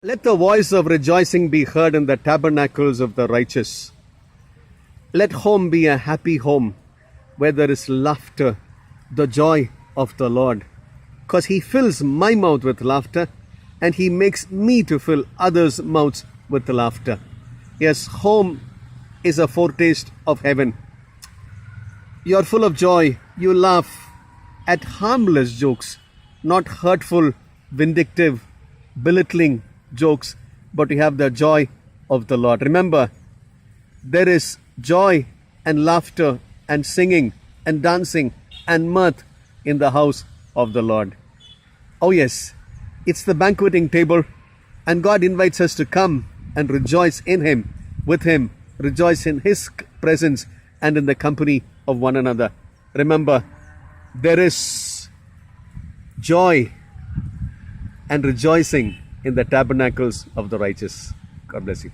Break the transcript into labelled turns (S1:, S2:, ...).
S1: Let the voice of rejoicing be heard in the tabernacles of the righteous. Let home be a happy home where there is laughter, the joy of the Lord. Because He fills my mouth with laughter and He makes me to fill others' mouths with laughter. Yes, home is a foretaste of heaven. You are full of joy. You laugh at harmless jokes, not hurtful, vindictive, belittling jokes, but you have the joy of the Lord. Remember, there is joy and laughter and singing and dancing and mirth in the house of the Lord. Oh yes, it's the banqueting table, and God invites us to come and rejoice in Him, with Him, rejoice in His presence and in the company of one another. Remember, there is joy and rejoicing in the tabernacles of the righteous. God bless you.